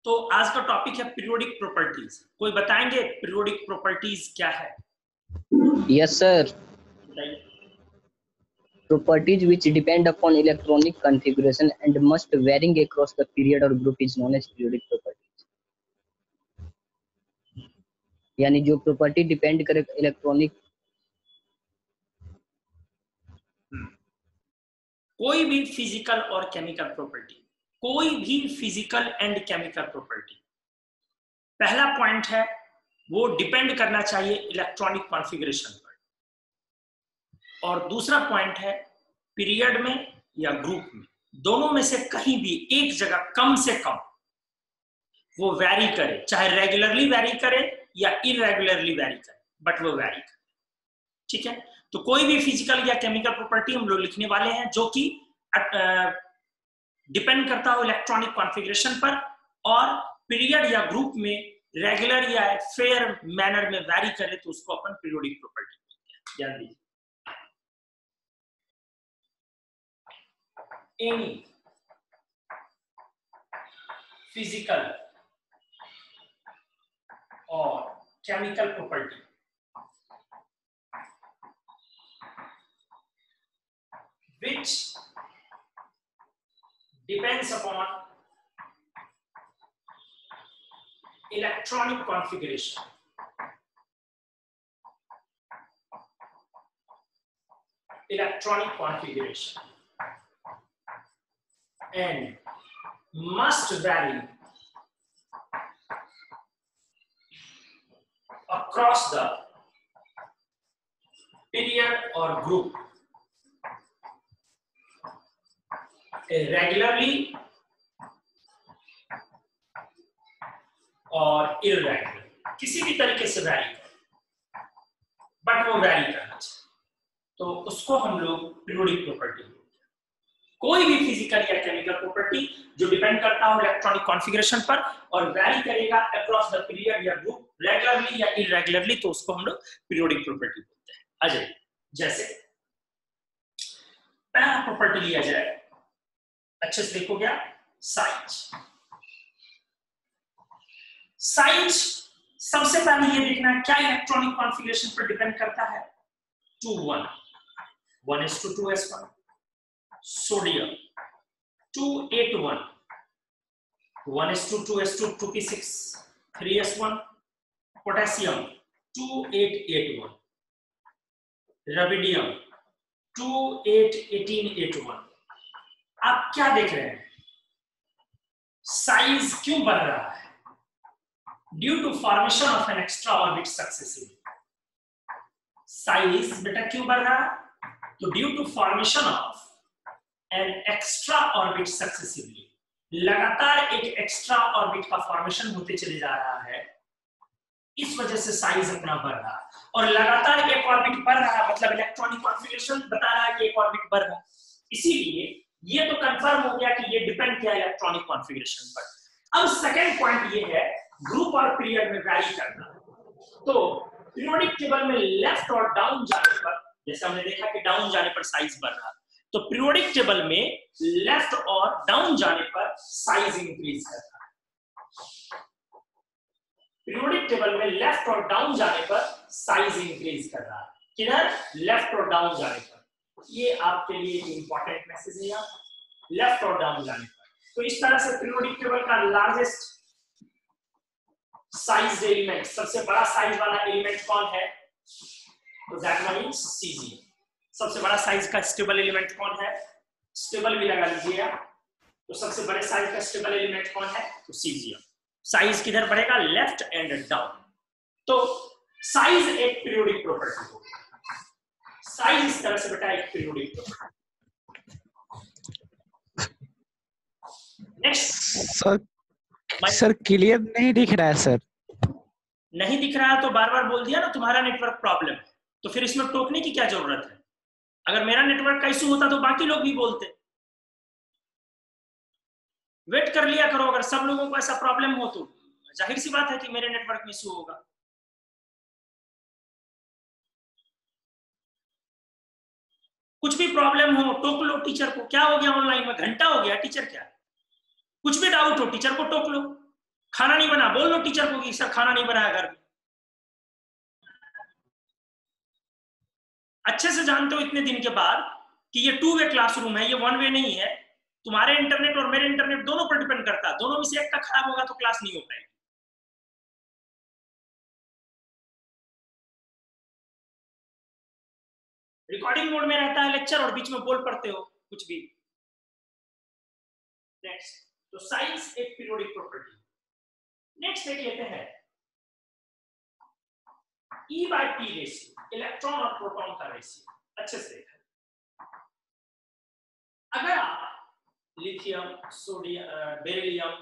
तो आज का टॉपिक है पीरियोडिक प्रॉपर्टीज। कोई बताएंगे पीरियोडिक प्रॉपर्टीज क्या है? Yes, sir. Properties which depend upon electronic configuration and must varying across the period or group is known as periodic properties. यानी जो प्रॉपर्टी डिपेंड करे इलेक्ट्रॉनिक, कोई भी फिजिकल और केमिकल प्रॉपर्टी, कोई भी फिजिकल एंड केमिकल प्रॉपर्टी, पहला point है वो डिपेंड करना चाहिए इलेक्ट्रॉनिक कॉन्फ़िगरेशन पर, और दूसरा पॉइंट है पीरियड में या ग्रुप में, दोनों में से कहीं भी एक जगह कम से कम वो वैरी करे, चाहे रेगुलरली वैरी करे या इरेगुलरली वैरी करे, बट वो वैरी करे। ठीक है, तो कोई भी फिजिकल या केमिकल प्रॉपर्टी हम लोग लिखने वाले हैं जो कि डिपेंड करता हो इलेक्ट्रॉनिक कॉन्फ़िगरेशन पर और पीरियड या ग्रुप में रेगुलर या फेयर मैनर में वैरी करे, तो उसको अपन पीरियोडिक प्रॉपर्टी बोलते हैं। ध्यान दीजिए, एनी फिजिकल और chemical property which depends upon electronic configuration and must vary across the period or group regularly और इरेगुलर, किसी भी तरीके से वैरी करे, बट वो वैरी करना चाहिए, तो उसको हम लोग पीरियोडिक प्रॉपर्टी बोलते हैं। कोई भी फिजिकल या केमिकल प्रॉपर्टी जो डिपेंड करता हो इलेक्ट्रॉनिक कॉन्फ़िगरेशन पर और वैरी करेगा अक्रॉस द पीरियड या ग्रुप रेगुलरली या इरेगुलरली, तो उसको हम लोग पीरियोडिक प्रॉपर्टी बोलते हैं। अजय, जैसे पहला प्रॉपर्टी लिया जाए, अच्छे से देखो, क्या साइज। साइज सबसे पहले ये देखना है क्या इलेक्ट्रॉनिक कॉन्फ़िगरेशन पर डिपेंड करता है। 2:1, 1:2s1, sodium 2:8:1, 1:2s2, 2p6, 3s1, potassium 2:8:8:1, rubidium 2:8:18:8:1। आप क्या देख रहे हैं, साइज क्यों बढ़ रहा है? Due to formation of an extra orbit successively. Size बेटा क्यों बढ़ रहा है? तो due to formation of an extra orbit successively, लगातार एक एक्स्ट्रा ऑर्बिट का फॉर्मेशन होते चले जा रहा है, इस वजह से साइज अपना बढ़ रहा है। और लगातार एक ऑर्बिट बढ़ रहा है मतलब इलेक्ट्रॉनिक कॉन्फ़िगरेशन बता रहा है कि एक ऑर्बिट बढ़ रहा है, इसीलिए ये तो कंफर्म हो गया कि ये डिपेंड किया इलेक्ट्रॉनिक कॉन्फ़िगरेशन पर। अब सेकंड पॉइंट ये है ग्रुप और पीरियड में वैरी करना। तो पीरियोडिक टेबल में लेफ्ट और डाउन जाने पर, जैसे हमने देखा कि डाउन जाने पर साइज बढ़ रहा है, तो पीरियोडिक टेबल में लेफ्ट और डाउन जाने पर साइज इंक्रीज कर रहा है। पीरियोडिक टेबल में लेफ्ट और डाउन जाने पर साइज इंक्रीज कर रहा है। किधर? लेफ्ट और डाउन जाने पर। ये आपके लिए इंपॉर्टेंट मैसेज है यहाँ, लेफ्ट और डाउन जाने पर। तो इस तरह से पीरियोडिक टेबल का लार्जेस्ट साइज एलिमेंट, सबसे बड़ा साइज वाला एलिमेंट कौन है? तो दैट वन इज सीजियम। सबसे बड़ा साइज का स्टेबल एलिमेंट कौन है? स्टेबल भी लगा लीजिए आप। तो सबसे बड़े साइज का स्टेबल एलिमेंट कौन है? तो सीजियम। साइज किधर बढ़ेगा? Left and down. तो साइज एक पीरियोडिक प्रॉपर्टी होगी। साइज इस तरह से बेटा एक periodic property. Next sir clear नहीं दिख रहा है सर। नहीं दिख रहा है तो बार बार बोल दिया ना, तुम्हारा नेटवर्क प्रॉब्लम है, तो फिर इसमें टोकने की क्या जरूरत है? अगर मेरा नेटवर्क का इशू होता तो बाकी लोग भी बोलते। वेट कर लिया करो, अगर सब लोगों को ऐसा प्रॉब्लम हो तो जाहिर सी बात है कि मेरे नेटवर्क में इशू होगा। कुछ भी प्रॉब्लम हो टोक लो टीचर को। क्या हो गया ऑनलाइन में? घंटा हो गया टीचर क्या? कुछ भी डाउट हो टीचर को टोक लो। खाना नहीं बना, बोल लो टीचर को कि सर खाना नहीं बनाया घर में। अच्छे से जानते हो इतने दिन के बाद कि ये 2 वे क्लासरूम है, ये 1 वे नहीं है। तुम्हारे इंटरनेट और मेरे इंटरनेट दोनों पर डिपेंड करता है, दोनों में से एक का खराब होगा तो क्लास नहीं हो पाएगी। रिकॉर्डिंग मोड में रहता है लेक्चर और बीच में बोल पड़ते हो कुछ भी। नेक्स्ट, तो साइज एक पीरियोडिक प्रॉपर्टी। नेक्स्ट एक लेते हैं E/P रेशियो, इलेक्ट्रॉन और प्रोटॉन का रेशियो। अच्छे से देखा, अगर आप lithium, sodium, beryllium,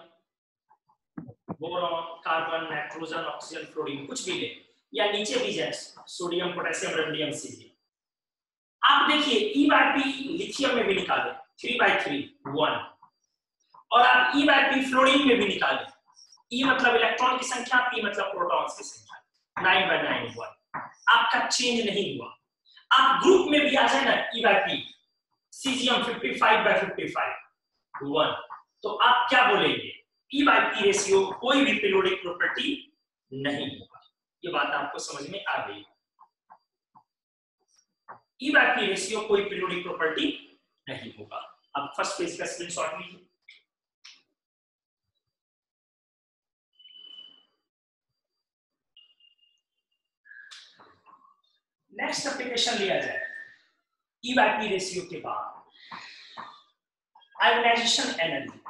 boron, carbon, nitrogen, oxygen, fluorine कुछ भी ले, या नीचे भी जाए सोडियम, पोटेशियम, रेडियम, सीजियम, आप देखिए E/P लिथियम में भी निकाले 3/3 1, और आप E/P फ्लोरीन में भी निकाले। E मतलब इलेक्ट्रॉन की संख्या, P मतलब प्रोटॉन्स की संख्या, 9/9 1। आपका चेंज नहीं हुआ। आप ग्रुप में भी आ जाए ना E/P, सीजियम 55/55 1, तो आप क्या बोलेंगे? E/P रेशियो कोई भी पीरियोडिक प्रॉपर्टी नहीं होगा। ये बात आपको समझ में आ गई? E/P रेशियो कोई पीरियोडिक प्रॉपर्टी नहीं होगा। अब फर्स्ट पेज का स्क्रीनशॉट लीजिए। नेक्स्ट एप्लीकेशन लिया जाए E/P रेशियो के बाद आयोनाइजेशन एनर्जी।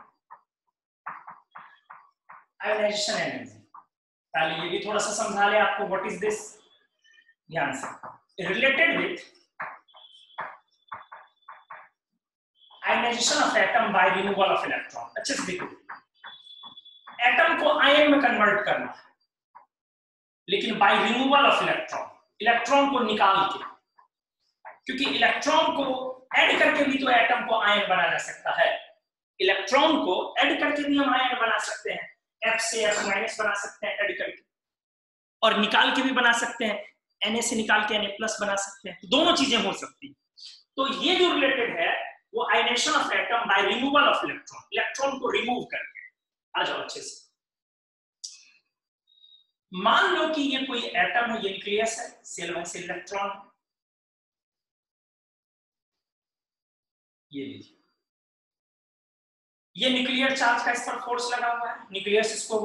आयोनाइजेशन एनर्जी पहले ये भी थोड़ा सा समझा ले आपको, व्हाट इज दिस, ध्यान से। Related with ionization of atom by removal of electron. अच्छे से देखो, एटम को आयन में कन्वर्ट करना है, लेकिन by removal of electron, electron को निकाल के, क्योंकि इलेक्ट्रॉन को ऐड करके भी तो एटम को आयन बना जा सकता है। इलेक्ट्रॉन को ऐड करके भी हम आयन बना सकते हैं, F से F- बना सकते हैं ऐड करके, और निकाल के भी बना सकते हैं, Na से निकाल के Na+ बना सकते हैं। दोनों चीजें हो सकती। तो ये जो रिलेटेड है वो ionisation of atom by removal of electron, electron को रिमूव करके। आ जाओ अच्छे से, मान लो कि ये कोई एटम है, ये न्यूक्लियस है, सेल बाय सेल इलेक्ट्रॉन, ये लीजिए, ये न्यूक्लियर चार्ज का इस पर फोर्स लगा हुआ है, न्यूक्लियस इसको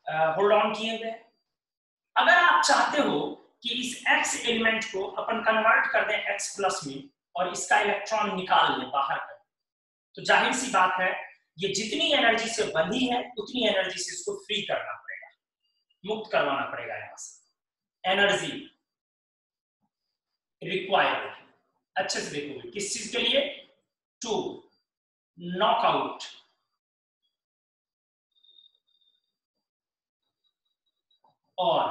होल्ड ऑन किए हुए। अगर आप चाहते हो कि इस X एलिमेंट को अपन कन्वर्ट कर दें X+ में और इसका इलेक्ट्रॉन निकाल लें बाहर कर, तो जाहिर सी बात है ये जितनी एनर्जी से बंधी है उतनी एनर्जी से इसको फ्री करना पड़ेगा, मुक्त करवाना पड़ेगा यहां से। एनर्जी रिक्वायर्ड, अच्छे से देखोगे किस चीज के लिए, टू नॉकआउट और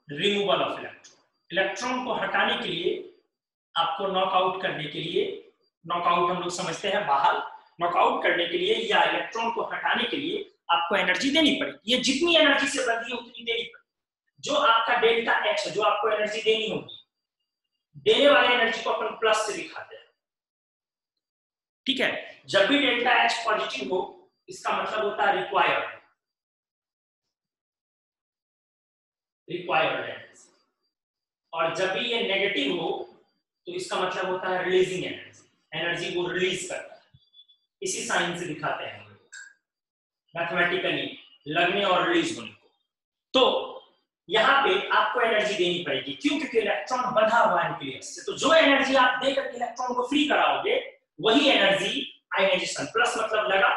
रिमूवल ऑफ इलेक्ट्रॉन। इलेक्ट्रॉन को हटाने के लिए, आपको नॉकआउट करने के लिए, नॉकआउट हम लोग समझते हैं बाहर, नॉकआउट करने के लिए या इलेक्ट्रॉन को हटाने के लिए आपको एनर्जी देनी पड़ेगी। ये जितनी एनर्जी से बंधी है उतनी देनी पड़ेगी। जो आपका डेल्टा H है, जो आपको एनर्जी देनी होगी, देने वाले एनर्जी को अपन प्लस से दिखाते हैं, ठीक है। जब भी डेल्टा H पॉजिटिव हो इसका मतलब होता है रिक्वायर्ड एनर्जी, और जब भी ये नेगेटिव हो तो इसका मतलब होता है रिलीजिंग एनर्जी, एनर्जी को रिलीज करता है। इसी साइन से दिखाते हैं हम लोग मैथमेटिकली, लगने और रिलीज होने को। तो यहाँ पे आपको एनर्जी देनी पड़ेगी, क्यों? क्योंकि इलेक्ट्रॉन बंधा हुआ है न्यूक्लियस से। तो जो एनर्जी आप देकर इलेक्ट्रॉन को फ्री कराओगे वही एनर्जी आयनाइजेशन, प्लस मतलब लगा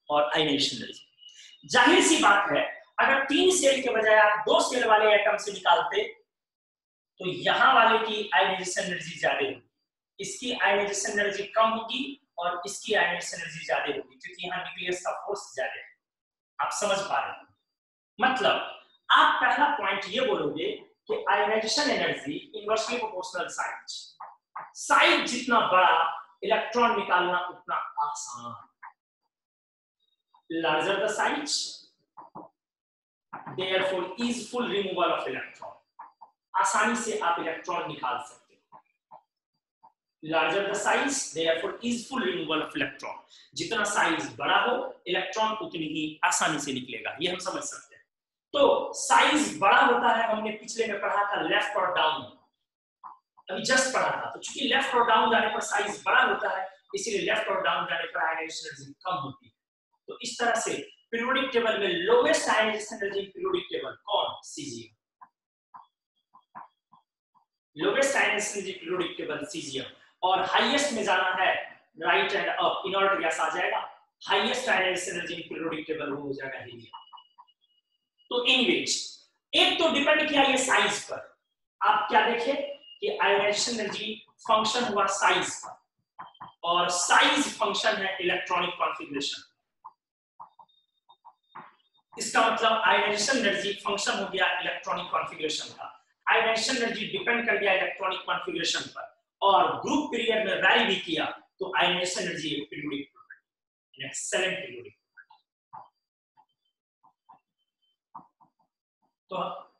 और आयनाइजेशन एनर्जी। जाहिर सी बात है अगर 3 सेल के बजाय आप 2 सेल वाले एटम से निकालते तो यहां वाले की आयनाइजेशन एनर्जी ज्यादा होगी, इसकी आयनाइजेशन एनर्जी कम होगी और इसकी आयनाइजेशन एनर्जी ज्यादा होगी, क्योंकि यहाँ न्यूक्लियस का फोर्स ज्यादा है। आप समझ पा रहे हैं? मतलब आप पहला पॉइंट ये बोलोगे कि ionization energy inversely proportional size जितना बड़ा इलेक्ट्रॉन निकालना उतना आसान। Larger the size therefore easeful removal of electron, आसानी से आप इलेक्ट्रॉन निकाल सकते हो। Larger the size therefore easeful removal of electron, जितना साइज बड़ा हो इलेक्ट्रॉन उतनी ही आसानी से निकलेगा, ये हम समझ सकते हैं। तो साइज बड़ा होता है, हमने पिछले में पढ़ा था लेफ्ट और डाउन, अभी जस्ट पढ़ा था। तो चूंकि लेफ्ट और डाउन जाने पर साइज बड़ा होता है, इसीलिए लेफ्ट और डाउन जाने पर आयनाइजेशन एनर्जी कम होती है। तो इस तरह से पीरियोडिक टेबल में lowest ionization energy periodic table कौन? Caesium. Lowest ionization energy periodic table caesium. और हाईएस्ट में जाना है right end up, inert gas आ जाएगा। Highest ionization energy periodic table वो हो जाएगा हीलियम। तो एनीवेज एक तो डिपेंड किया ये साइज पर, आप क्या देखें कि आयनाइजेशन एनर्जी फंक्शन हुआ साइज पर, और साइज फंक्शन है इलेक्ट्रॉनिक कॉन्फ़िगरेशन। इसका मतलब आयनाइजेशन एनर्जी फंक्शन हो गया इलेक्ट्रॉनिक कॉन्फ़िगरेशन का। आयनाइजेशन एनर्जी डिपेंड कर गया इलेक्ट्रॉनिक कॉन्फ़िगरेशन पर, और ग्रुप पीरियड में वैरी भी किया, तो ionization energy periodic property, excellent periodic. तो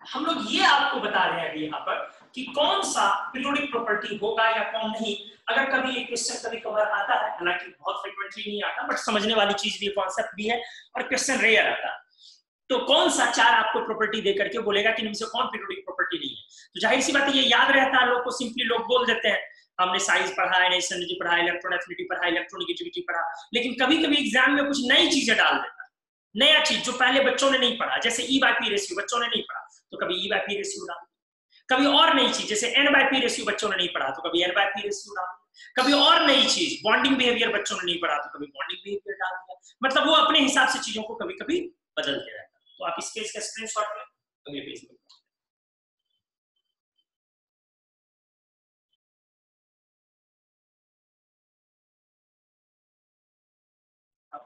हम लोग ये आपको बता रहे हैं अभी यहाँ पर कि कौन सा पीरियोडिक प्रॉपर्टी होगा या कौन नहीं। अगर कभी एक क्वेश्चन कभी कभार आता है, हालांकि बहुत फ्रीक्वेंटली नहीं आता, बट समझने वाली चीज भी, कॉन्सेप्ट भी है, और क्वेश्चन रेयर आता है। तो कौन सा चार आपको प्रॉपर्टी दे करके बोलेगा कि इनमें से कौन पीरियोडिक प्रॉपर्टी नहीं है? तो जाहिर सी बात है ये याद रहता है लोग को, सिंपली लोग बोल देते हैं हमने साइज पढ़ा, आयनाइजेशन एनर्जी पढ़ा, इलेक्ट्रॉन एफिनिटी पढ़ा, इलेक्ट्रोनेगेटिविटी पढ़ा, लेकिन कभी कभी एग्जाम में कुछ नई चीजें डाल देता है, नया चीज जो पहले बच्चों ने नहीं पढ़ा। जैसे ई बाय पी रेशियो बच्चों ने नहीं पढ़ा, तो कभी ई बाय पी रेशियो डाल, कभी और नई चीज जैसे एन बाय पी रेशियो बच्चों ने नहीं पढ़ा, तो कभी एन बाय पी रेशियो डाल, कभी और नई चीज बॉन्डिंग बिहेवियर बच्चों ने नहीं पढ़ा, तो कभी बॉन्डिंग बिहेवियर डाल दिया। मतलब वो अपने हिसाब से चीजों को कभी कभी बदलते रहता है। तो आप इस पेज का स्क्रीनशॉट लें, अगले पेज में।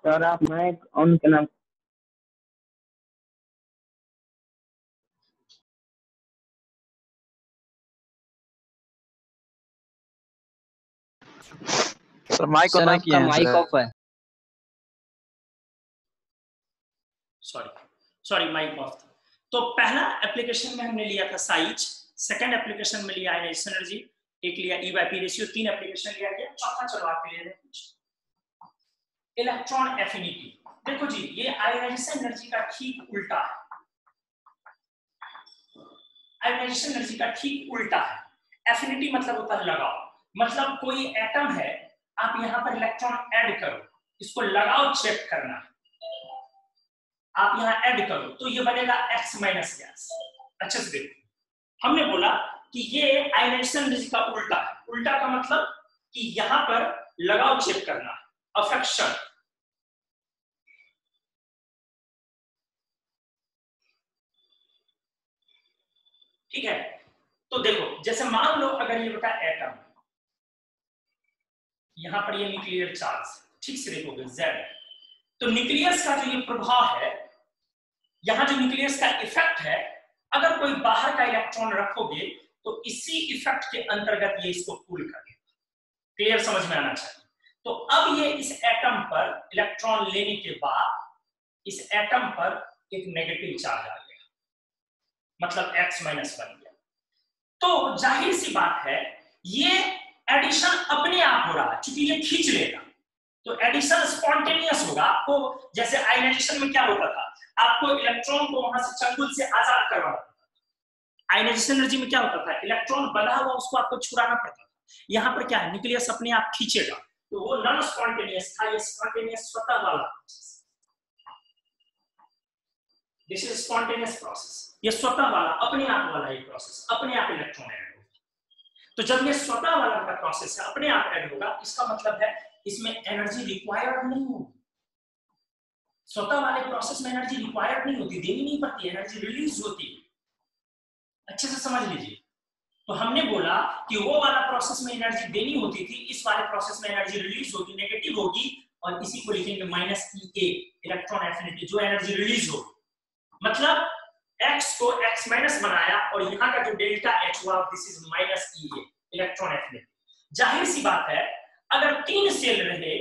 सर आप माइक ऑन करना। सर माइक ऑन सर नहीं किए आपका हैं माइक सर। ऑफ है। सॉरी माइक ऑफ था। तो पहला एप्लीकेशन में हमने लिया था साइज, सेकंड एप्लीकेशन में लिया आयनाइजेशन एनर्जी, एक लिया ई बाय पी रेशियो, 3 एप्लीकेशन लिया गया। चौथा चलो आप ले लें कुछ इलेक्ट्रॉन एफिनिटी। देखो जी, ये आयनाइजेशन एनर्जी का ठीक उल्टा है, आयनाइजेशन एनर्जी का ठीक उल्टा है। एफिनिटी मतलब होता है लगाव, मतलब कोई एटम है, आप यहां पर इलेक्ट्रॉन ऐड करो, इसको लगाव चेक करना है, आप यहां ऐड करो तो ये बनेगा X माइनस गैस। अच्छे से देखो, हमने बोला कि ये आयनाइजेशन एनर्जी का उल्टा है। उल्टा का मतलब कि यहां पर लगाव चेक करना है, अफेक्शन। ठीक है, तो देखो जैसे मान लो अगर ये बेटा एटम, यहां पर ये न्यूक्लियर चार्ज, ठीक से देखोगे Z, तो न्यूक्लियस का जो ये प्रभाव है, यहां जो न्यूक्लियस का इफेक्ट है, अगर कोई बाहर का इलेक्ट्रॉन रखोगे तो इसी इफेक्ट के अंतर्गत ये इसको पुल करेगा। क्लियर, समझ में आना चाहिए। तो अब ये इस एटम पर इलेक्ट्रॉन लेने के बाद इस एटम पर एक नेगेटिव चार्ज आ गया, मतलब X माइनस बन गया। तो जाहिर सी बात है ये एडिशन अपने आप हो रहा है, क्योंकि ये खींच लेगा, तो एडिशन स्पॉन्टेनियस होगा। आपको जैसे आयनाइजेशन में क्या होता था, आपको इलेक्ट्रॉन को वहां से चंगुल से आजाद करवाना था। आयनाइजेशन एनर्जी में क्या होता था, इलेक्ट्रॉन बंधा हुआ उसको आपको छुड़ाना पड़ता था। यहाँ पर क्या है, न्यूक्लियस अपने आप खींचेगा, तो वो नॉन स्पॉन्टेनियस था, ये स्पॉन्टेनियस स्वतः वाला process. This is spontaneous process, ये स्वतः वाला अपने आप वाला ये प्रोसेस, अपने आप इलेक्ट्रॉन ऐड होगा। तो जब ये स्वतः वाला का प्रोसेस है, अपने आप ऐड होगा, इसका मतलब है इसमें एनर्जी रिक्वायर्ड नहीं होगी। स्वतः वाले प्रोसेस में एनर्जी रिक्वायर्ड नहीं होती, देनी नहीं पड़ती, एनर्जी रिलीज होती है। अच्छे से समझ लीजिए। तो हमने बोला कि वो वाला प्रोसेस में एनर्जी देनी होती थी, इस वाले प्रोसेस में एनर्जी रिलीज होगी, नेगेटिव होगी, और इसी को लिखेंगे माइनस EA, इलेक्ट्रॉन एफिनिटी, जो एनर्जी रिलीज होगी। मतलब X को X माइनस बनाया, और यहाँ का जो डेल्टा H हुआ, this is minus EA, electron affinity. जाहिर सी बात है अगर 3 सेल रहे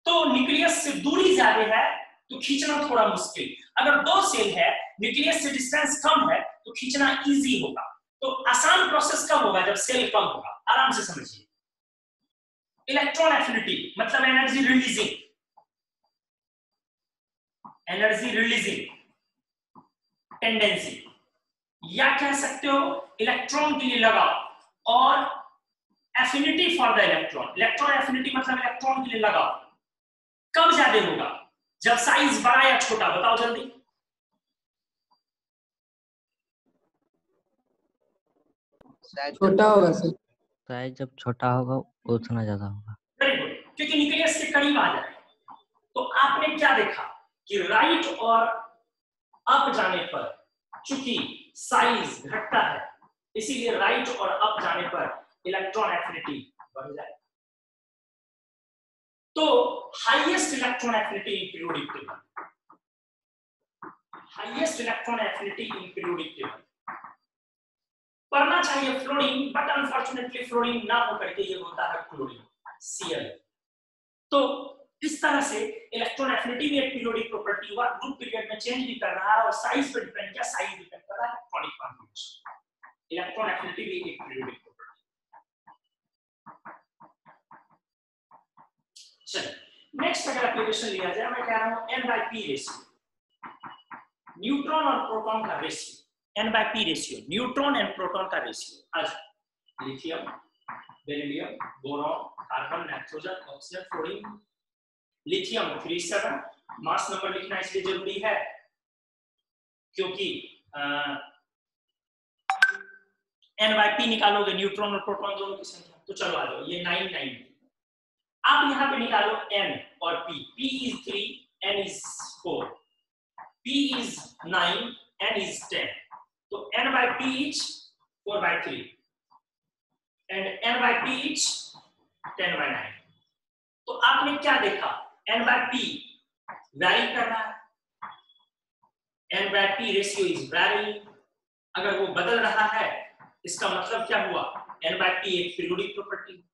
तो न्यूक्लियस से दूरी ज्यादा है तो खींचना थोड़ा मुश्किल, अगर 2 सेल है न्यूक्लियस से डिस्टेंस कम है तो खींचना इजी होगा। तो आसान प्रोसेस कब होगा, जब सेल कम होगा। आराम से समझिए, इलेक्ट्रॉन एफिनिटी मतलब energy releasing, energy releasing. Tendency, या कह सकते हो इलेक्ट्रॉन के लिए लगाव और affinity for the electron. Electron affinity मतलब इलेक्ट्रॉन के लिए लगाव कब ज्यादा होगा, जब साइज बड़ा या छोटा, बताओ जल्दी। छोटा होगा सर। साइज जब छोटा होगा उतना ज्यादा होगा। वेरी गुड, क्योंकि न्यूक्लियस के करीब आ जाए। तो आपने क्या देखा कि राइट और अप जाने पर चूंकि साइज घटता है, इसीलिए राइट और अप जाने पर इलेक्ट्रॉन एफिनिटी बढ़ जाए। तो highest electron affinity in periodic table, highest electron affinity in periodic table पढ़ना चाहिए फ्लोरीन, बट अनफॉर्चुनेटली फ्लोरीन ना होकर के ये होता है क्लोरीन, Cl। तो इस तरह से इलेक्ट्रॉन एफिनिटी भी एक पीरियोडिक प्रॉपर्टी हुआ, ग्रुप पीरियड में चेंज भी कर रहा है और साइज पे डिपेंड किया, साइज डिपेंड कर रहा है इलेक्ट्रॉनिक कॉन्फिगरेशन। इलेक्ट्रॉन एफिनिटी भी एक पीरियोडिक प्रॉपर्टी। चलिए नेक्स्ट अगर एप्लीकेशन लिया जाए, मैं कह रहा हूं n/p रेशियो, न्यूट्रॉन और प्रोटॉन का ratio, n/p ratio, neutron and proton का रेशियो। आज lithium, beryllium, boron, carbon, nitrogen, oxygen, fluorine. Lithium 37, mass number लिखना इसलिए जरूरी है क्योंकि n/p निकालोगे न्यूट्रॉन और प्रोटॉन दोनों की संख्या। तो चलो आ जाओ, ये 9 आप यहां पे निकालो n और p, p is 3, n is 4, p is 9, n is 10, तो n/p each 4/3 and n/p each 10/9। तो आपने क्या देखा, n/p वैरी कर रहा है, n/p रेशियो इज वैरी। अगर वो बदल रहा है इसका मतलब क्या हुआ, n/p एक पीरियोडिक प्रॉपर्टी।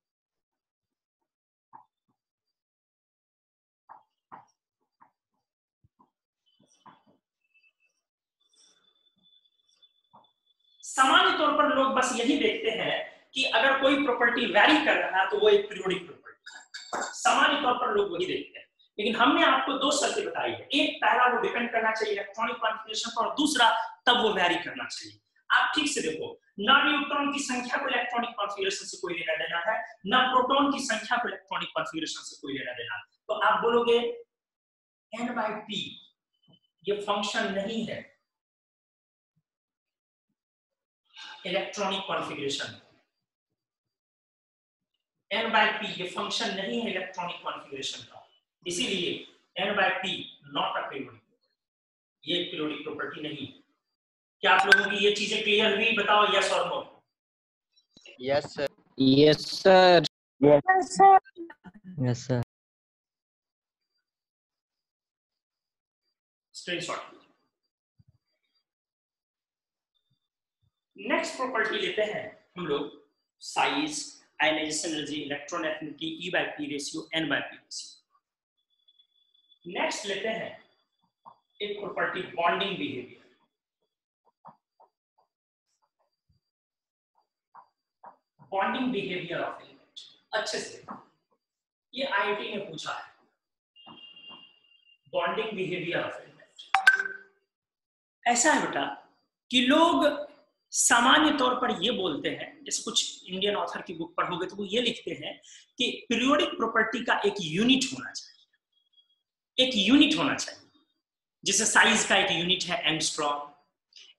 सामान्य तौर पर लोग बस यही देखते हैं कि अगर कोई प्रॉपर्टी वैरी कर रहा है तो वो एक पीरियोडिक प्रॉपर्टी, सामान्य तौर पर लोग वही देखते हैं। लेकिन हमने आपको दो शर्तें बताई है, एक पहला वो डिपेंड करना चाहिए इलेक्ट्रॉनिक कॉन्फिगरेशन पर, और दूसरा तब वो वैरी करना चाहिए। आप ठीक से देखो, ना न्यूट्रॉन की संख्या को इलेक्ट्रॉनिक कॉन्फिगरेशन से कोई लेना देना है, ना प्रोटॉन की संख्या को इलेक्ट्रॉनिक कॉन्फिगरेशन से कोई लेना देना। तो आप बोलोगे n/p ये फंक्शन नहीं है इलेक्ट्रॉनिक कॉन्फिगरेशन, n/p ये फंक्शन नहीं है इलेक्ट्रॉनिक कॉन्फिगरेशन का, इसीलिए n/p नॉट अ पीरियोडिक, ये पीरियोडिक प्रॉपर्टी नहीं। क्या आप लोगों की ये चीजें क्लियर हुई, बताओ यस और no. Yes sir. Yes sir. Yes sir. Screenshot. Next property लेते हैं हम लोग, size, ionization energy, electron affinity, E/P ratio, n/p ratio. Next लेते हैं एक property bonding behaviour. Bonding behaviour of element, अच्छे से ये IIT ने पूछा है, बॉन्डिंग बिहेवियर ऑफ एलिमेंट। ऐसा है बेटा कि लोग सामान्य तौर पर ये बोलते हैं, जैसे कुछ इंडियन ऑथर की बुक पढ़ोगे तो वो ये लिखते हैं कि पीरियोडिक प्रॉपर्टी का एक यूनिट होना चाहिए, एक यूनिट होना चाहिए। जैसे साइज का एक यूनिट है एंगस्ट्रॉम,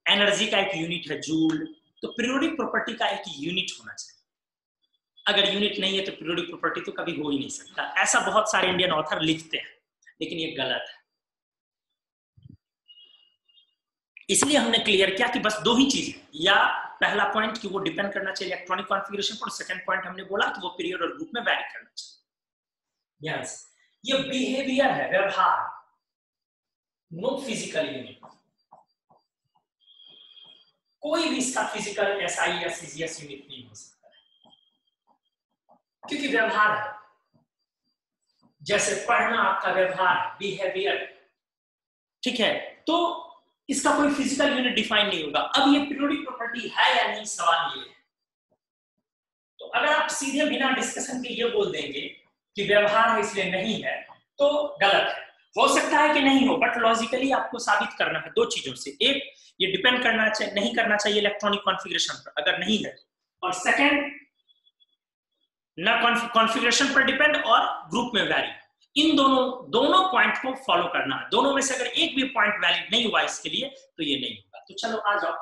एनर्जी का एक यूनिट है जूल, तो पीरियोडिक प्रॉपर्टी का एक यूनिट होना चाहिए। अगर यूनिट नहीं है तो पीरियोडिक प्रॉपर्टी तो कभी हो ही नहीं सकता। ऐसा बहुत सारे इंडियन ऑथर लिखते हैं, लेकिन ये गलत है। इसलिए हमने क्लियर किया कि बस दो ही चीज है, या पहला पॉइंट कि वो डिपेंड करना चाहिए इलेक्ट्रॉनिक कॉन्फिगरेशन पर, सेकंड पॉइंट हमने बोला कि वो पीरियड और ग्रुप में वैरी करना चाहिए। यस, ये बिहेवियर है, व्यवहार, नो फिजिकल यूनिट। कोई भी इसका फिजिकल SI या CGS यूनिट नहीं हो सकता है, क्योंकि व्यवहार है। जैसे पढ़ना आपका व्यवहार, बिहेवियर, ठीक है, तो इसका कोई फिजिकल यूनिट डिफाइन नहीं होगा। अब ये पीरियोडिक प्रॉपर्टी है या नहीं, सवाल ये है। तो अगर आप सीधे बिना डिस्कशन के ये बोल देंगे कि व्यवहार है इसलिए नहीं है, तो गलत है। हो सकता है कि नहीं हो, बट लॉजिकली आपको साबित करना है दो चीजों से, एक ये डिपेंड करना चाहिए नहीं करना चाहिए इलेक्ट्रॉनिक कॉन्फ़िगरेशन पर, अगर नहीं है। और सेकंड, ना कॉन्फ़िगरेशन पर डिपेंड और ग्रुप में वैरी। इन दोनों पॉइंट को फॉलो करना है। दोनों में से अगर एक भी पॉइंट वैलिड नहीं हुआ इसके लिए तो ये नहीं होगा। तो चलो आ जाओ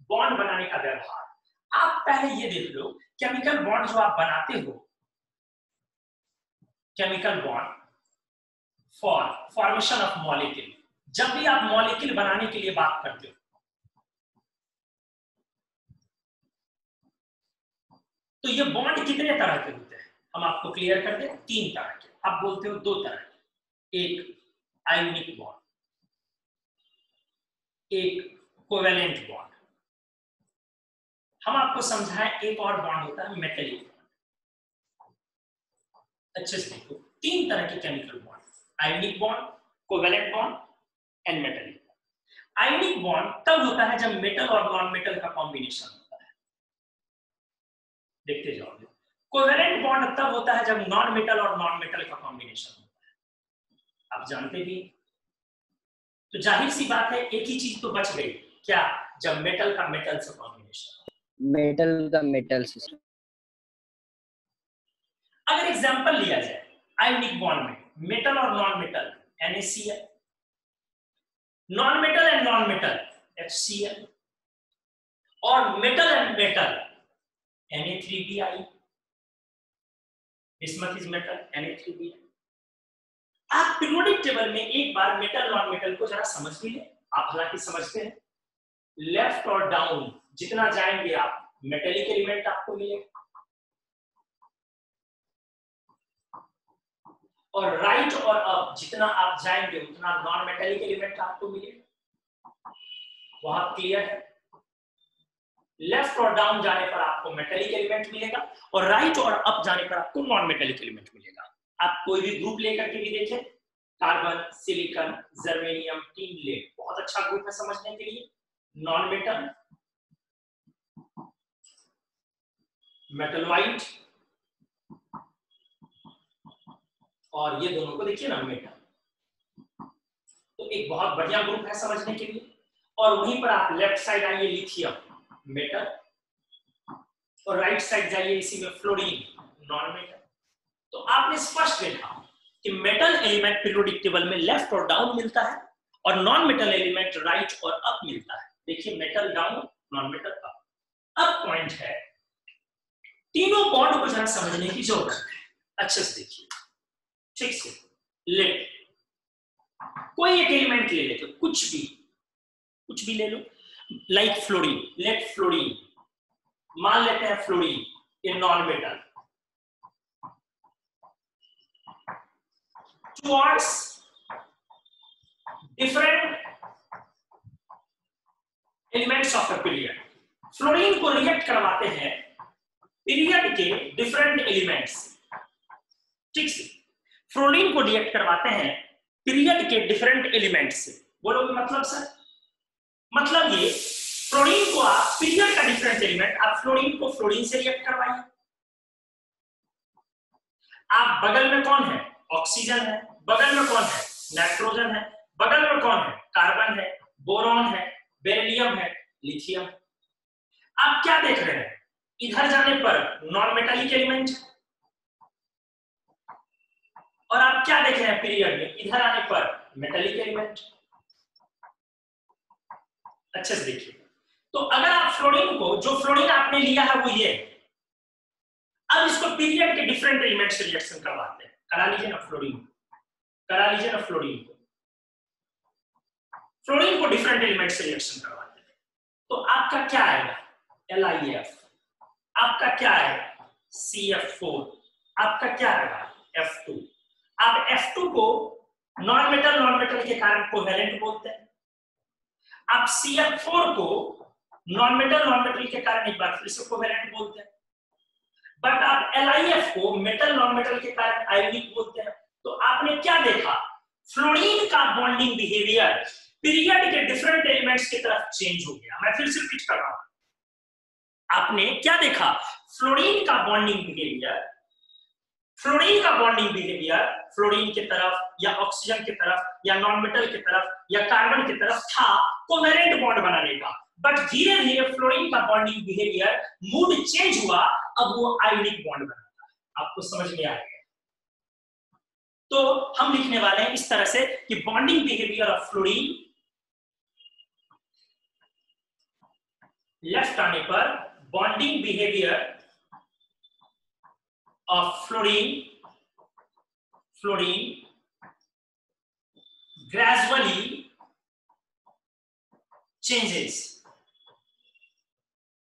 बॉन्ड बनाने का व्यवहार। आप पहले ये देख लो, केमिकल बॉन्ड जो आप बनाते हो, chemical bond for formation of molecule, जब भी आप मॉलिक्यूल बनाने के लिए बात करते हो तो ये बॉन्ड कितने तरह के होते हैं हम आपको क्लियर कर दें। 3 तरह के। आप बोलते हो 2 तरह के, एक आयोनिक बॉन्ड, एक कोवेलेंट बॉन्ड। हम आपको समझाएं एक और बॉन्ड होता है मेटेलिक बॉन्ड। अच्छे से देखो, 3 तरह के chemical bond, ionic bond, covalent bond and metallic bond. Ionic bond तब होता है जब मेटल और नॉन मेटल का कॉम्बिनेशन होता है, देखते जाओगे। कोवेलेंट बॉन्ड तब होता है जब नॉन मेटल और नॉन मेटल का कॉम्बिनेशन होता है। आप जानते भी, तो जाहिर सी बात है एक ही चीज तो बच गई, क्या? जब मेटल का मेटल से कॉम्बिनेशन, मेटल का मेटल से। अगर एग्जांपल लिया जाए आयोनिक बॉन्ड में मेटल और non metal NaCl, non metal and non metal HCl, और metal and metal Na3Bi, bismuth is metal Na3Bi। आप पीरियोडिक टेबल में एक बार मेटल नॉन मेटल को जरा समझ भी ले। आप हालांकि समझते हैं, लेफ्ट और डाउन जितना जाएंगे आप मेटेलिक एलिमेंट आपको मिलेगा, और राइट और अप जितना आप जाएंगे उतना नॉन मेटेलिक एलिमेंट आपको मिलेगा। वहां क्लियर है? लेफ्ट और डाउन जाने पर आपको मेटेलिक एलिमेंट मिलेगा और राइट और अप जाने पर आपको नॉन मेटेलिक एलिमेंट मिलेगा। आप कोई भी ग्रुप लेकर के भी देखें, carbon, silicon, germanium, tin, lead, बहुत अच्छा ग्रुप है समझने के लिए। नॉन मेटल, मेटल वाइट, और ये दोनों को देखिए ना मेटल। तो एक बहुत बढ़िया ग्रुप है समझने के लिए। और वहीं पर आप लेफ्ट साइड आइए, लिथियम मेटल, और राइट साइड जाइए इसी में फ्लोरीन नॉन मेटल। तो आपने स्पष्ट देखा कि मेटल एलिमेंट पीरियोडिक टेबल में लेफ्ट और डाउन मिलता है और नॉन मेटल एलिमेंट राइट और अप मिलता है। देखिए metal down, non metal up. अब पॉइंट है, तीनों बॉन्ड को जरा समझने की जरूरत है। अच्छे से देखिए, ठीक से। लेट कोई एक एलिमेंट ले लेते, कुछ भी ले लो, लाइक फ्लोरीन। लेट फ्लोरीन, मान लेते हैं फ्लोरीन ये non metal. Towards different elements of the period, fluorine को रिएक्ट करवाते हैं पीरियड के डिफरेंट एलिमेंट्स। ठीक से, फ्लोरीन को रिएक्ट करवाते हैं पीरियड के डिफरेंट एलिमेंट्स से। बोलोगे मतलब सर? मतलब ये फ्लोरीन को आप पीरियड का डिफरेंट एलिमेंट, आप फ्लोरीन को फ्लोरीन से रिएक्ट करवाइए। आप बगल में कौन है? ऑक्सीजन है। बगल में कौन है? नाइट्रोजन है। बगल में कौन है? कार्बन है, बोरॉन है, बेरिलियम है, लिथियम। आप क्या देख रहे हैं? इधर जाने पर नॉन मेटालिक एलिमेंट, और आप क्या देख रहे हैं पीरियड में? इधर आने पर मेटालिक एलिमेंट। अच्छे से देखिए। तो अगर आप फ्लोरीन को, जो फ्लोरीन आपने लिया है वो ये, अब इसको पीरियड के डिफरेंट एलिमेंट से रिएक्शन करवाते हैं। करा लीजिए ना फ्लोरीन, करा लीजिए ना फ्लोरीन को। फ्लोरीन को डिफरेंट एलिमेंट से रिएक्शन करवाते हैं। तो आपका क्या आएगा? LiF। आपका क्या आएगा? CF4। आपका क्या आएगा? F2। आप F2 को नॉन मेटल के कारण कोवेलेंट बोलते हैं। आप CF4 को नॉन मेटल के कारण एक बार फिर से कोवेलेंट बोलते हैं। बट आप LiF को मेटल के कारण आयोनिक बोलते हैं। तो आपने क्या देखा? फ्लोरीन का बॉन्डिंग बिहेवियर पीरियड के डिफरेंट एलिमेंट्स की तरफ चेंज हो गया। मैं फिर से रिपीट कर रहा हूं, आपने क्या देखा? फ्लोरीन का बॉन्डिंग बिहेवियर फ्लोरीन का बॉन्डिंग बिहेवियर फ्लोरीन की तरफ या ऑक्सीजन की तरफ या नॉन मेटल की तरफ या कार्बन की तरफ था कोवेलेंट बॉन्ड बनाने का, बट धीरे धीरे फ्लोरीन का बॉन्डिंग बिहेवियर मूड चेंज हुआ, अब वो आयोनिक बॉन्ड बनाता है। आपको समझ में आएगा? तो हम लिखने वाले हैं इस तरह से कि bonding behaviour of fluorine, left आने पर bonding behaviour of fluorine gradually changes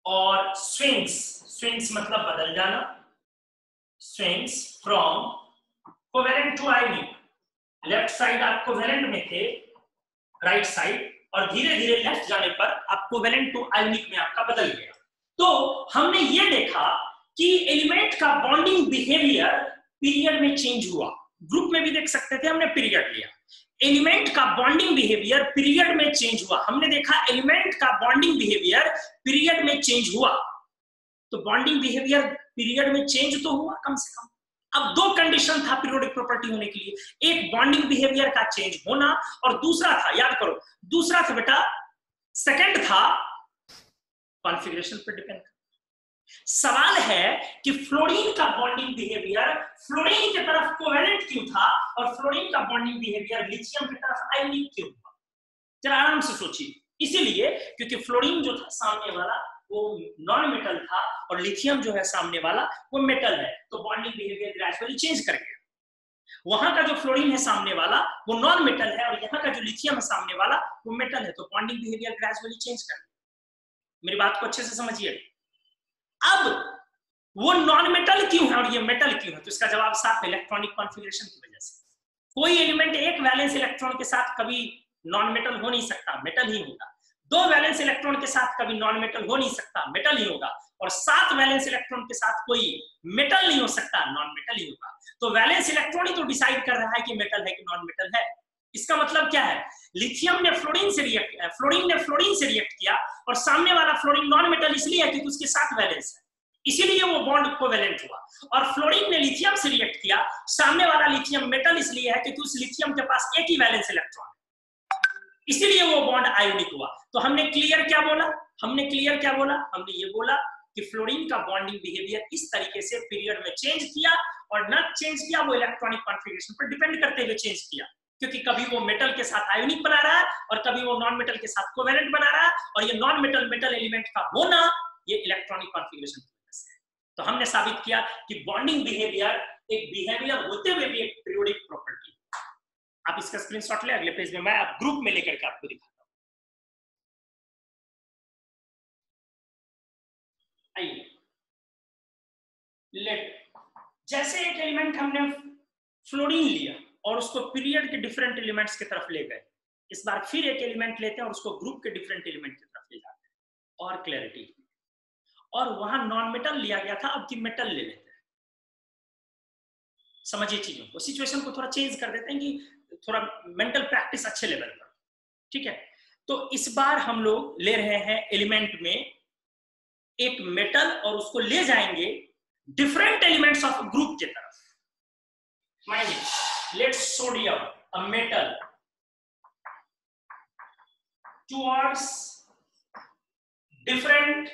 और swings मतलब बदल जाना, swings from covalent to ionic। Left side आप कोवेलेंट में थे, राइट साइड, और धीरे धीरे लेफ्ट जाने पर आप कोवेलेंट टू आयोनिक में आपका बदल गया। तो हमने ये देखा कि एलिमेंट का बॉन्डिंग बिहेवियर पीरियड में चेंज हुआ। ग्रुप में भी देख सकते थे, हमने पीरियड लिया। एलिमेंट का बॉन्डिंग बिहेवियर पीरियड में चेंज हुआ। हमने देखा एलिमेंट का बॉन्डिंग बिहेवियर पीरियड में चेंज हुआ। तो बॉन्डिंग बिहेवियर पीरियड में चेंज तो हुआ कम से कम। अब दो कंडीशन था पीरियोडिक प्रॉपर्टी होने के लिए, एक बॉन्डिंग बिहेवियर का चेंज होना और दूसरा था, याद करो, दूसरा था बेटा, सेकंड था कॉन्फ़िगरेशन पर डिपेंड। सवाल है कि फ्लोरीन का बॉन्डिंग बिहेवियर फ्लोरीन की तरफ कोवेलेंट क्यों था और फ्लोरीन का बॉन्डिंग बिहेवियर लिथियम की तरफ आयोनिक क्यों हुआ? जरा आराम से सोचिए। इसीलिए क्योंकि फ्लोरीन जो था सामने वाला वो नॉन मेटल था और लिथियम जो है सामने वाला वो मेटल है, तो बॉन्डिंग बिहेवियर ग्रेजुअली चेंज कर गया। वहां का जो फ्लोरीन है सामने वाला वो नॉन मेटल है और यहाँ का जो लिथियम है सामने वाला वो मेटल है, तो बॉन्डिंग बिहेवियर ग्रेजुअली चेंज कर गया। मेरी बात को अच्छे से समझिए। अब वो नॉन मेटल क्यों है और ये मेटल क्यों है? तो इसका जवाब साफ है, इलेक्ट्रॉनिक कॉन्फ़िगरेशन की वजह से। कोई एलिमेंट एक वैलेंस इलेक्ट्रॉन के साथ कभी नॉन मेटल हो नहीं सकता, मेटल ही होगा। दो वैलेंस इलेक्ट्रॉन के साथ कभी नॉन मेटल हो नहीं सकता, मेटल ही होगा। और 7 वैलेंस इलेक्ट्रॉन के साथ कोई मेटल नहीं हो सकता, नॉन मेटल ही होगा। तो वैलेंस इलेक्ट्रॉन ही तो डिसाइड कर रहा है कि मेटल है कि नॉन मेटल है। इसका मतलब क्या है? लिथियम ने फ्लोरीन से रिएक्ट किया और सामने वाला फ्लोरीन नॉन मेटल इसलिए है क्योंकि उसके साथ वैलेंस है, इसीलिए वो बॉन्ड कोवेलेंट हुआ। और फ्लोरीन ने लिथियम से रिएक्ट किया, सामने वाला लिथियम मेटल इसलिए है क्योंकि उस लिथियम के पास एक ही वैलेंस इलेक्ट्रॉन है, इसीलिए वो बॉन्ड आयोनिक हुआ। तो हमने क्लियर क्या बोला? हमने ये बोला कि फ्लोरीन का बॉन्डिंग बिहेवियर इस तरीके से पीरियड में चेंज किया, और न चेंज किया वो इलेक्ट्रॉनिक कॉन्फ़िगरेशन पर डिपेंड करते हुए चेंज किया, क्योंकि कभी वो मेटल के साथ आयोनिक बना रहा है और कभी वो नॉन मेटल के साथ कोवेलेंट बना रहा है, और ये नॉन मेटल एलिमेंट का होना ये इलेक्ट्रॉनिक कॉन्फ़िगरेशन की वजह से। तो हमने साबित किया कि बॉन्डिंग बिहेवियर एक बिहेवियर होते हुए भी एक पीरियोडिक प्रॉपर्टी। आप इसका स्क्रीनशॉट ले, अगले पेज में मैं आप ग्रुप में लेकर के आपको दिखाता हूं। आइए, जैसे एक एलिमेंट हमने फ्लोरीन लिया और उसको पीरियड के डिफरेंट एलिमेंट्स की तरफ ले गए, इस बार फिर एक एलिमेंट लेते हैं और उसको ग्रुप के डिफरेंट एलिमेंट की तरफ ले जाते हैं और क्लैरिटी। और वहां नॉन मेटल लिया गया था, अब की मेटल ले लेते हैं। समझिए चीजों को, सिचुएशन को थोड़ा चेंज कर देते हैं कि थोड़ा मेंटल प्रैक्टिस अच्छे लेवल पर, ठीक है। तो इस बार हम लोग ले रहे हैं एलिमेंट में एक मेटल और उसको ले जाएंगे डिफरेंट एलिमेंट्स ऑफ ग्रुप की तरफ। मानिए let's sodium a metal towards different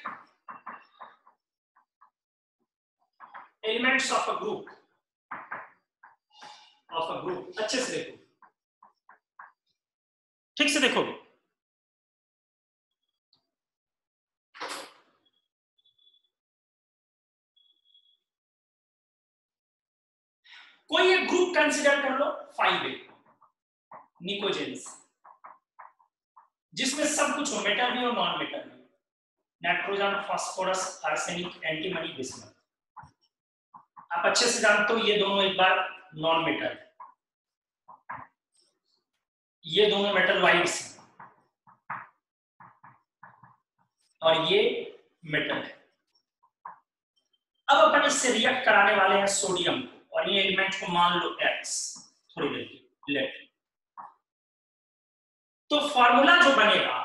elements of a group, अच्छे से देखो, ठीक से देखोगे। कोई एक ग्रुप कंसीडर कर लो 5A निकोजेंस, जिसमें सब कुछ हो, मेटल भी और नॉन मेटल भी, nitrogen, phosphorus, arsenic, antimony, bismuth. आप अच्छे से जानते हो ये दोनों एक बार नॉन मेटल है, ये दोनों मेटल वाइड्स हैं और ये मेटल है। अब अपन इससे रिएक्ट कराने वाले हैं सोडियम को, और ये एलिमेंट को मान लो X, थोड़ी देर के लिए। तो फॉर्मूला जो बनेगा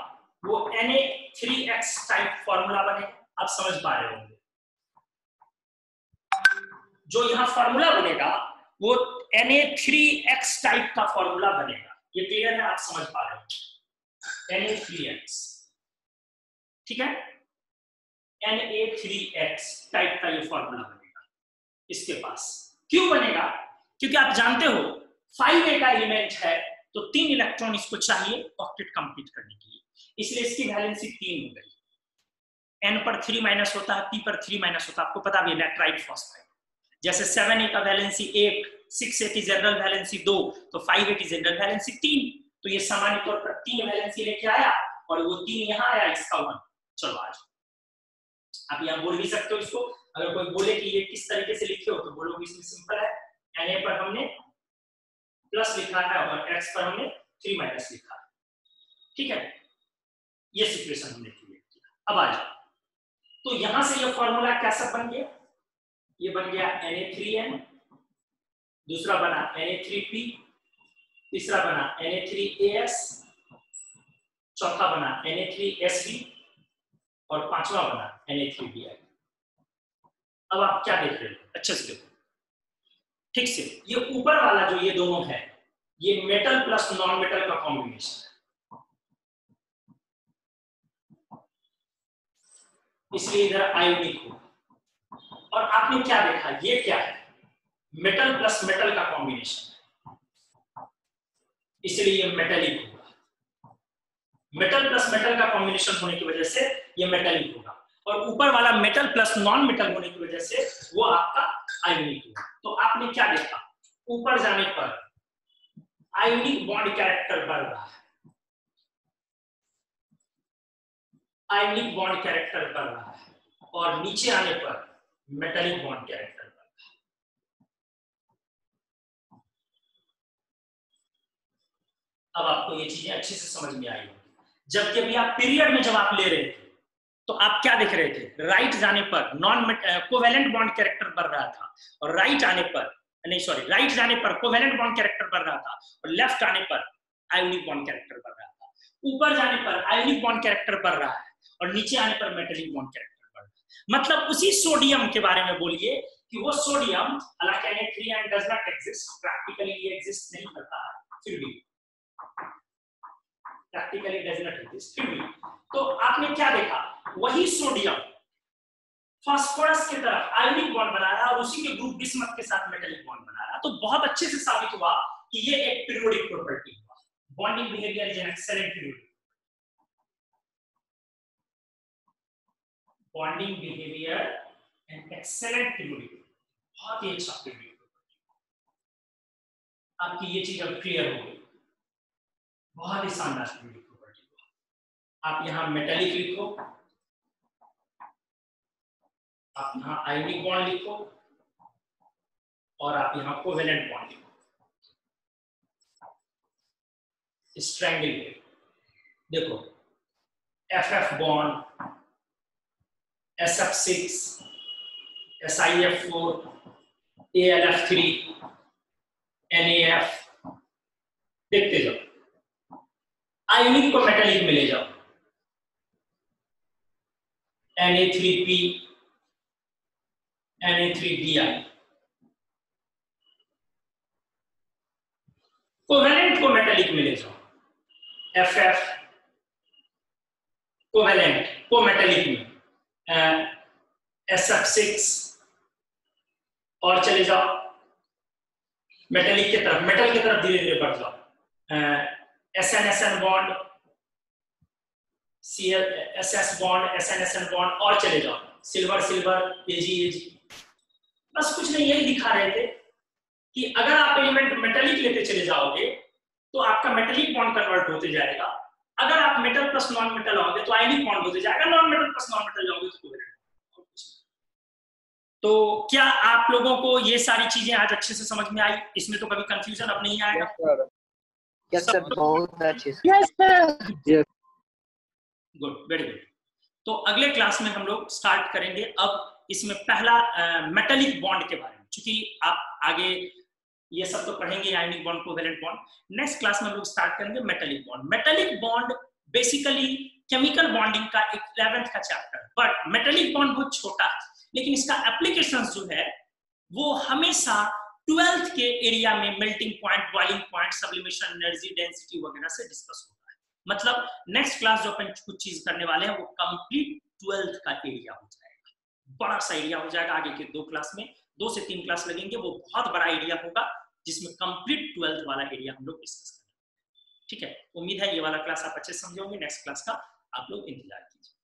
वो Na3X टाइप फॉर्मूला बनेगा। आप समझ पा रहे होंगे। जो यहाँ फॉर्मूला बनेगा वो Na3X टाइप का फॉर्मूला बनेगा। ये क्लियर है, आप समझ पा रहे हो? Na3X, ठीक है, Na3X टाइप का ये फॉर्मूला बनेगा इसके पास। क्यों बनेगा? क्योंकि आप जानते हो 5a का एलिमेंट है तो 3 इलेक्ट्रॉन इसको चाहिए ऑक्टेट कंप्लीट करने के लिए, इसलिए इसकी वैलेंसी 3 हो गई। n पर 3 माइनस होता है, p पर 3 माइनस होता है, आपको पता भी है लेटराइट फॉस्फाइड। जैसे 7a का वैलेंसी 1, 6a की जनरल वैलेंसी 2, तो 5a की जनरल वैलेंसी 3, तो ये सामान्य तौर पर 3 वैलेंसी लेके आया और वो 3 यहाँ आया, इसका 1। चलो आज आप यहाँ बोल भी सकते हो इसको, अगर कोई बोले कि ये किस तरीके से लिखे हो तो बोलोगे इसमें सिंपल है, Na पर हमने प्लस लिखा है और X पर हमने 3 माइनस लिखा है, ठीक है। ये सिचुएशन हमने क्रिएट किया। अब आ जाओ, तो यहां से ये फॉर्मूला कैसा बन गया? ये बन गया Na3N, दूसरा बना Na3P, तीसरा बना Na3AS, चौथा बना Na3SB और पांचवा बना Na3Bi। अब आप क्या देख रहे हो? अच्छे से देखो ठीक से, ये ऊपर वाला जो ये दोनों है ये मेटल प्लस नॉन मेटल का कॉम्बिनेशन है, इसलिए इधर आयोनिक होगा। और आपने क्या देखा, ये क्या है? मेटल प्लस मेटल का कॉम्बिनेशन है, इसलिए ये मेटेलिक होगा। मेटल प्लस मेटल का कॉम्बिनेशन होने की वजह से ये मेटेलिक होगा, और ऊपर वाला मेटल प्लस नॉन मेटल होने की वजह से वो आपका आयोनिक होगा। तो आपने क्या देखा, ऊपर जाने पर आयोनिक बॉन्ड कैरेक्टर बढ़ रहा है, आयोनिक बॉन्ड कैरेक्टर बढ़ रहा है, और नीचे आने पर मेटेलिक बॉन्ड कैरेक्टर बढ़ रहा है। अब आपको ये चीजें अच्छे से समझ में आई होगी। जबकि अभी आप पीरियड में जब आप ले रहे थे तो आप क्या देख रहे थे, राइट जाने पर नॉन कोवेलेंट बॉन्ड कैरेक्टर बढ़ रहा था, और राइट आने पर नहीं सॉरी राइट जाने पर कोवेलेंट बॉन्ड कैरेक्टर बढ़ रहा था, और लेफ्ट आने पर आयोनिक बॉन्ड कैरेक्टर बढ़ रहा था। ऊपर जाने पर आयोनिक बॉन्ड कैरेक्टर बढ़ रहा है और नीचे आने पर मेटेलिक बॉन्ड कैरेक्टर बढ़ रहा है। मतलब उसी सोडियम के बारे में बोलिए कि वो सोडियम हालांकि Na3N does not exist, practically ये एग्जिस्ट नहीं करता है, फिर भी प्रैक्टिकली डज नॉट एग्जिस्ट, फिर भी तो आपने क्या देखा, वही सोडियम फास्फोरस की तरफ आयोनिक बॉन्ड बना रहा है और उसी के ग्रुप बिस्मथ के साथ मेटेलिक बॉन्ड बना रहा है। तो बहुत अच्छे से साबित हुआ कि ये एक पीरियोडिक प्रॉपर्टी हुआ। Bonding behaviour is an excellent periodic, bonding behaviour an excellent periodic, बहुत ही अच्छा पीरियोडिक प्रॉपर्टी। आपकी ये चीज अब क्लियर हो गई, बहुत ही शानदार पीरियोडिक प्रॉपर्टी हुआ। आप यहां मेटेलिक लिखो, आप यहां आयोनिक बॉन्ड लिखो, और आप यहां कोवेलेंट बॉन्ड लिखो। स्ट्रैंगल देखो, FF bond, SF6, SiF4, AlF3, NAF, देखते जाओ। आयोनिक को मेटेलिक में ले जाओ, Na3P, Na3Bi। कोवेलेंट को मेटेलिक में ले जाओ, FF कोवेलेंट को मेटेलिक में, SF6, और चले जाओ मेटेलिक की तरफ, मेटल की तरफ धीरे धीरे बढ़ जाओ, SN-SN bond, SS bond, SN-SN bond, और चले जाओ सिल्वर सिल्वर, AG। बस कुछ नहीं, यही दिखा रहे थे कि अगर आप एलिमेंट मेटेलिक लेते चले जाओगे तो आपका मेटेलिक बॉन्ड कन्वर्ट होते जाएगा, अगर आप मेटल प्लस नॉन मेटल आओगे तो आयनिक बॉन्ड होते जाएगा, non metal plus non metal जाओगे तो कोवेलेंट। तो क्या आप लोगों को ये सारी चीजें आज अच्छे से समझ में आई? इसमें तो कभी कंफ्यूजन अब नहीं आएगा? यस सर, बहुत अच्छे से। Yes sir. Good, very good. तो अगले क्लास में हम लोग स्टार्ट करेंगे अब इसमें पहला मेटेलिक बॉन्ड के बारे में, क्योंकि आप आगे ये सब तो पढ़ेंगे ionic bond, covalent bond. Next class में हम लोग स्टार्ट करेंगे metallic bond. Metallic bond basically chemical bonding का एक 11th का चैप्टर, बट मेटेलिक बॉन्ड बहुत छोटा है, लेकिन इसका एप्लीकेशन जो है वो हमेशा 12th के एरिया में melting point, boiling point, sublimation energy, density वगैरह से डिस्कस होता है। मतलब नेक्स्ट क्लास जो अपन कुछ चीज करने वाले हैं वो कंप्लीट 12th का एरिया हो जाएगा, बड़ा सा एरिया हो जाएगा। आगे के 2 क्लास में 2 से 3 क्लास लगेंगे, वो बहुत बड़ा एरिया होगा जिसमें कंप्लीट 12th वाला एरिया हम लोग डिस्कस करेंगे। ठीक है, उम्मीद है ये वाला क्लास आप अच्छे से समझे होंगे। नेक्स्ट क्लास का आप लोग इंतजार कीजिए।